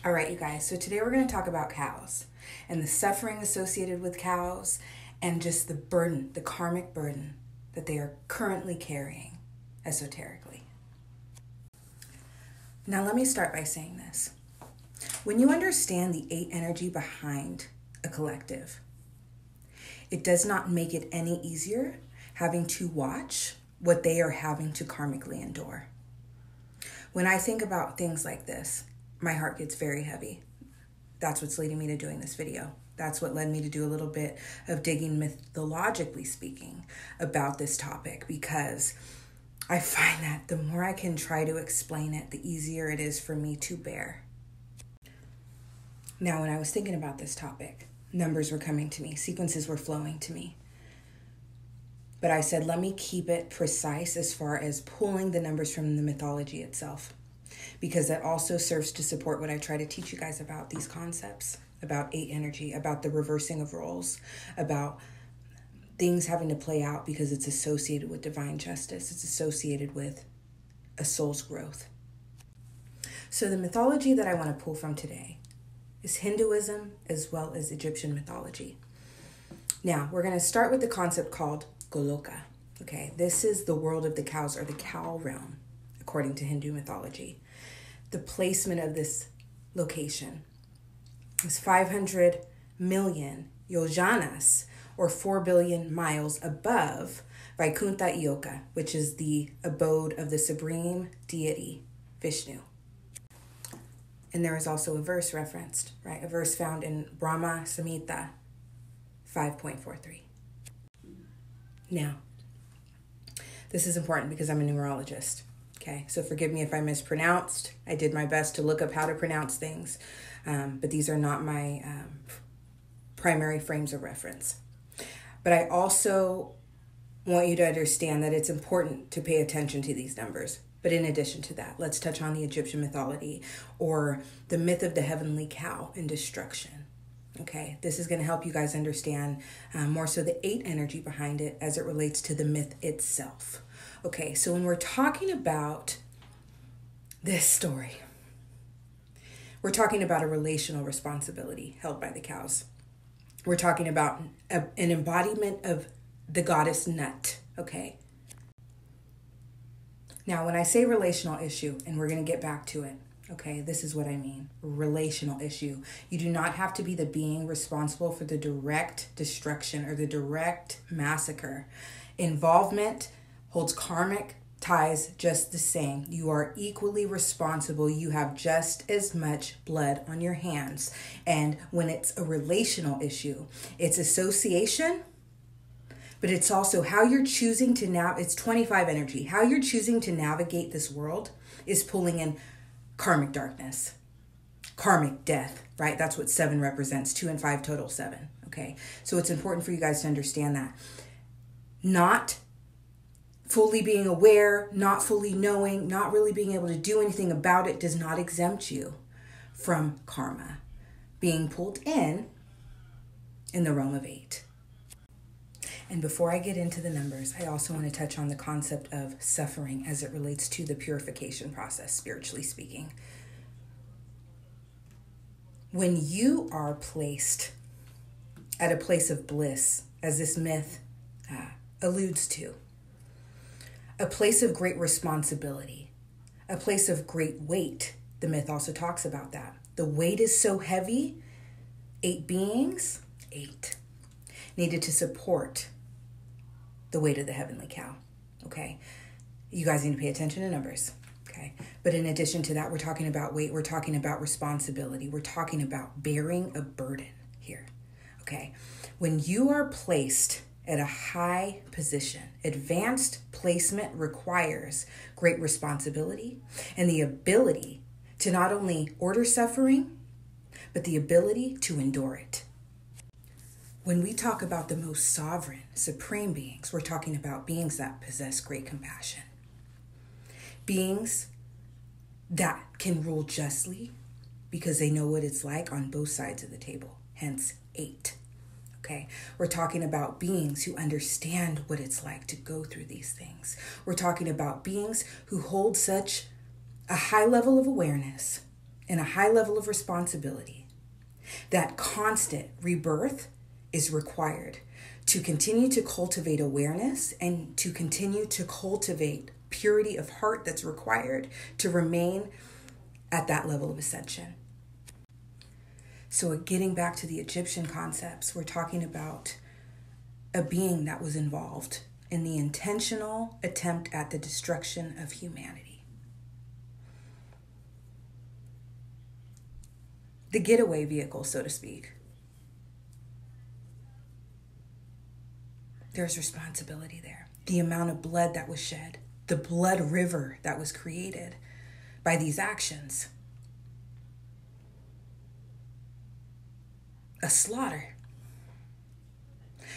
All right, you guys, so today we're going to talk about cows and the suffering associated with cows and just the burden, the karmic burden that they are currently carrying esoterically. Now, let me start by saying this. When you understand the 8 energy behind a collective, it does not make it any easier having to watch what they are having to karmically endure. When I think about things like this, my heart gets very heavy. That's what's leading me to doing this video. That's what led me to do a little bit of digging mythologically speaking about this topic, because I find that the more I can try to explain it, the easier it is for me to bear. Now, when I was thinking about this topic, numbers were coming to me, sequences were flowing to me. But I said, let me keep it precise as far as pulling the numbers from the mythology itself, because that also serves to support what I try to teach you guys about these concepts, about 8 energy, about the reversing of roles, about things having to play out because it's associated with divine justice. It's associated with a soul's growth. So the mythology that I want to pull from today is Hinduism as well as Egyptian mythology. Now, we're going to start with the concept called Goloka. Okay, this is the world of the cows, or the cow realm, according to Hindu mythology. The placement of this location is 500 million yojanas, or 4 billion miles above Vaikuntha Ioka, which is the abode of the supreme deity, Vishnu. And there is also a verse referenced, right? A verse found in Brahma Samhita 5.43. Now, this is important because I'm a numerologist, okay? So forgive me if I mispronounced. I did my best to look up how to pronounce things, but these are not my primary frames of reference. But I also want you to understand that it's important to pay attention to these numbers. But in addition to that, let's touch on the Egyptian mythology, or the myth of the heavenly cow and destruction. Okay, this is going to help you guys understand more so the 8 energy behind it as it relates to the myth itself. Okay, so when we're talking about this story, we're talking about a relational responsibility held by the cows. We're talking about an embodiment of the goddess Nut, okay? Now, when I say relational issue, and we're going to get back to it, okay, this is what I mean. Relational issue. You do not have to be the being responsible for the direct destruction or the direct massacre. Involvement holds karmic ties just the same. You are equally responsible. You have just as much blood on your hands. And when it's a relational issue, it's association, but it's also how you're choosing to now, it's 25 energy. How you're choosing to navigate this world is pulling in karmic darkness, karmic death, right? That's what 7 represents. 2 and 5 total 7, okay? So it's important for you guys to understand that. Not fully being aware, not fully knowing, not really being able to do anything about it does not exempt you from karma being pulled in the realm of 8. And before I get into the numbers, I also want to touch on the concept of suffering as it relates to the purification process, spiritually speaking. When you are placed at a place of bliss, as this myth alludes to, a place of great responsibility, a place of great weight, the myth also talks about that. The weight is so heavy, 8 beings, 8, needed to support the weight of the heavenly cow, okay? You guys need to pay attention to numbers, okay? But in addition to that, we're talking about weight, we're talking about responsibility, we're talking about bearing a burden here, okay? When you are placed at a high position, advanced placement requires great responsibility and the ability to not only order suffering, but the ability to endure it. When we talk about the most sovereign, supreme beings, we're talking about beings that possess great compassion. Beings that can rule justly because they know what it's like on both sides of the table, hence 8. Okay, we're talking about beings who understand what it's like to go through these things. We're talking about beings who hold such a high level of awareness and a high level of responsibility. That constant rebirth is required to continue to cultivate awareness and to continue to cultivate purity of heart that's required to remain at that level of ascension. So getting back to the Egyptian concepts, we're talking about a being that was involved in the intentional attempt at the destruction of humanity. The getaway vehicle, so to speak. There's responsibility there. The amount of blood that was shed, the blood river that was created by these actions. A slaughter.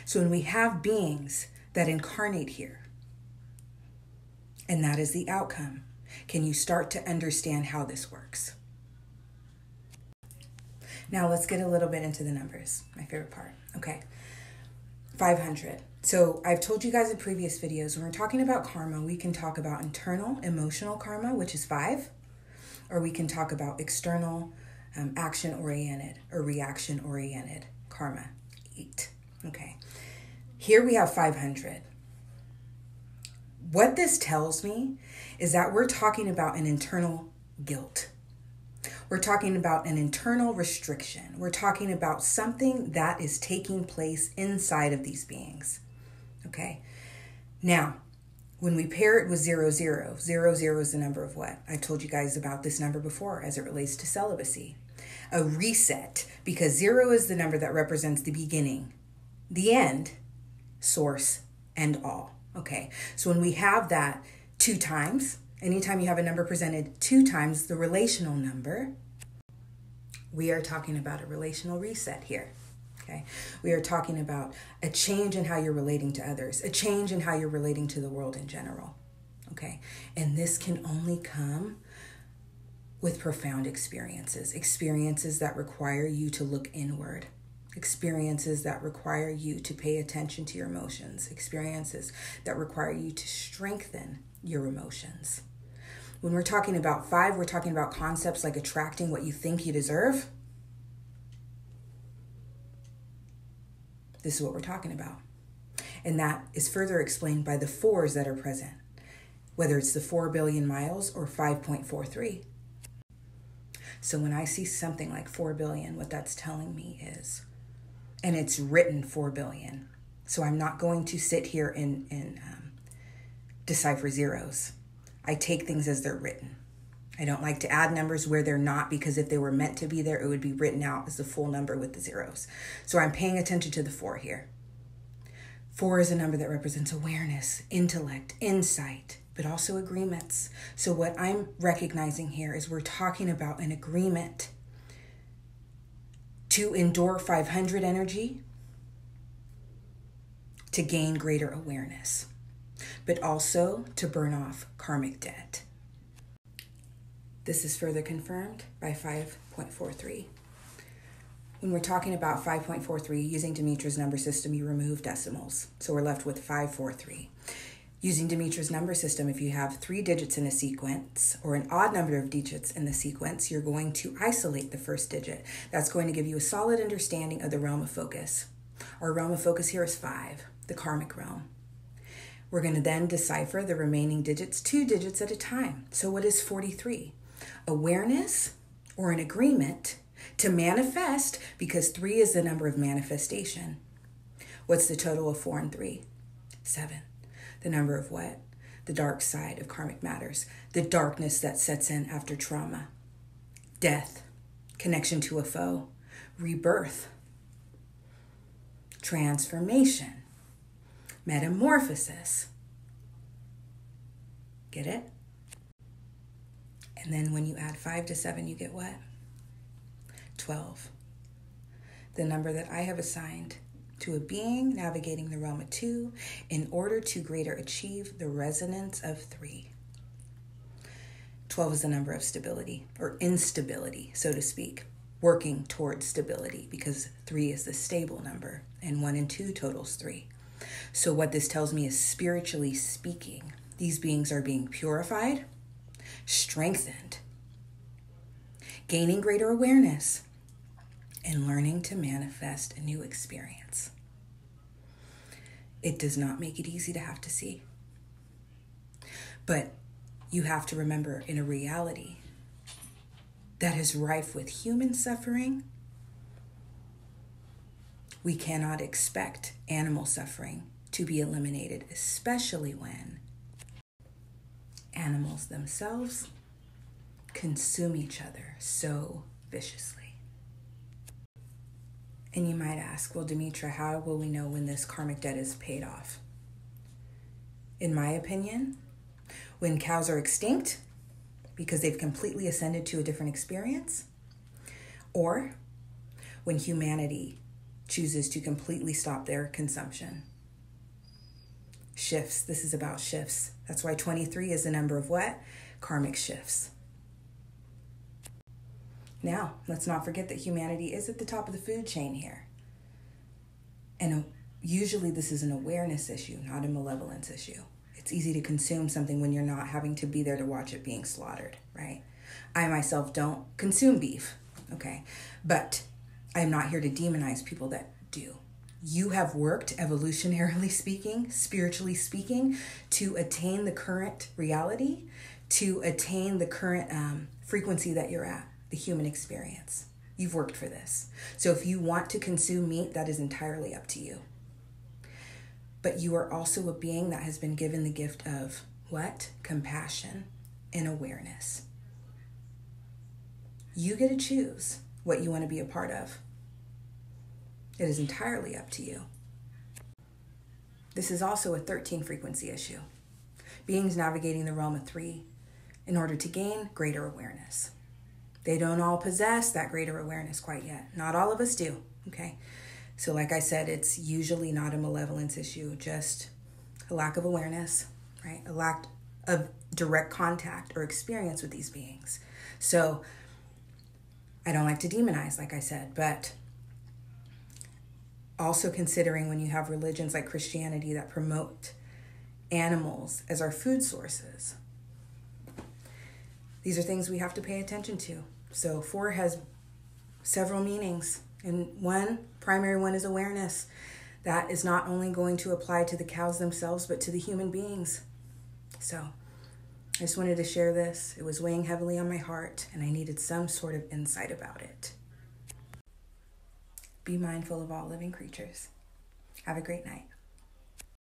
So when we have beings that incarnate here, and that is the outcome, can you start to understand how this works? Now let's get a little bit into the numbers, my favorite part. Okay, 500. So I've told you guys in previous videos, when we're talking about karma, we can talk about internal emotional karma, which is 5, or we can talk about external action-oriented or reaction-oriented karma, 8. Okay, here we have 500. What this tells me is that we're talking about an internal guilt. We're talking about an internal restriction. We're talking about something that is taking place inside of these beings. Okay. Now, when we pair it with 00, 00 is the number of what? I told you guys about this number before as it relates to celibacy. A reset, because 0 is the number that represents the beginning, the end, source, and all. Okay. So when we have that 2 times, anytime you have a number presented 2 times the relational number, we are talking about a relational reset here. Okay, we are talking about a change in how you're relating to others, a change in how you're relating to the world in general. Okay, and this can only come with profound experiences, experiences that require you to look inward, experiences that require you to pay attention to your emotions, experiences that require you to strengthen your emotions. When we're talking about 5, we're talking about concepts like attracting what you think you deserve. This is what we're talking about. And that is further explained by the 4s that are present, whether it's the 4 billion miles or 5.43. So when I see something like 4 billion, what that's telling me is, and it's written 4 billion. So I'm not going to sit here and decipher zeros. I take things as they're written. I don't like to add numbers where they're not, because if they were meant to be there, it would be written out as the full number with the zeros. So I'm paying attention to the 4 here. 4 is a number that represents awareness, intellect, insight, but also agreements. So what I'm recognizing here is we're talking about an agreement to endure 500 energy, to gain greater awareness, but also to burn off karmic debt. This is further confirmed by 5.43. When we're talking about 5.43, using Demetra's number system, you remove decimals. So we're left with 543. Using Demetra's number system, if you have 3 digits in a sequence or an odd number of digits in the sequence, you're going to isolate the first digit. That's going to give you a solid understanding of the realm of focus. Our realm of focus here is 5, the karmic realm. We're going to then decipher the remaining digits 2 digits at a time. So what is 43? Awareness or an agreement to manifest, because 3 is the number of manifestation. What's the total of 4 and 3? 7. The number of what? The dark side of karmic matters. The darkness that sets in after trauma. Death. Connection to a foe. Rebirth. Transformation. Metamorphosis. Get it? And then when you add 5 to 7, you get what? 12. The number that I have assigned to a being navigating the realm of 2 in order to greater achieve the resonance of 3. 12 is the number of stability or instability, so to speak, working towards stability, because 3 is the stable number and 1 and 2 totals 3. So what this tells me is, spiritually speaking, these beings are being purified, strengthened, gaining greater awareness, and learning to manifest a new experience. It does not make it easy to have to see. But you have to remember, in a reality that is rife with human suffering, we cannot expect animal suffering to be eliminated, especially when animals themselves consume each other so viciously. And you might ask, well, Demetra, how will we know when this karmic debt is paid off? In my opinion, when cows are extinct because they've completely ascended to a different experience, or when humanity chooses to completely stop their consumption. Shifts. This is about shifts. That's why 23 is the number of what? Karmic shifts. Now, let's not forget that humanity is at the top of the food chain here. And usually this is an awareness issue, not a malevolence issue. It's easy to consume something when you're not having to be there to watch it being slaughtered, right? I myself don't consume beef, okay? But I'm not here to demonize people that do. You have worked, evolutionarily speaking, spiritually speaking, to attain the current reality, to attain the current frequency that you're at, the human experience. You've worked for this. So if you want to consume meat, that is entirely up to you. But you are also a being that has been given the gift of what? Compassion and awareness. You get to choose what you want to be a part of. It is entirely up to you. This is also a 13 frequency issue. Beings navigating the realm of 3 in order to gain greater awareness. They don't all possess that greater awareness quite yet. Not all of us do, okay? So like I said, it's usually not a malevolence issue, just a lack of awareness, right? A lack of direct contact or experience with these beings. So I don't like to demonize, like I said, but also considering when you have religions like Christianity that promote animals as our food sources, these are things we have to pay attention to. So 4 has several meanings, and one primary one is awareness. That is not only going to apply to the cows themselves, but to the human beings. So I just wanted to share this. It was weighing heavily on my heart, and I needed some sort of insight about it. Be mindful of all living creatures. Have a great night.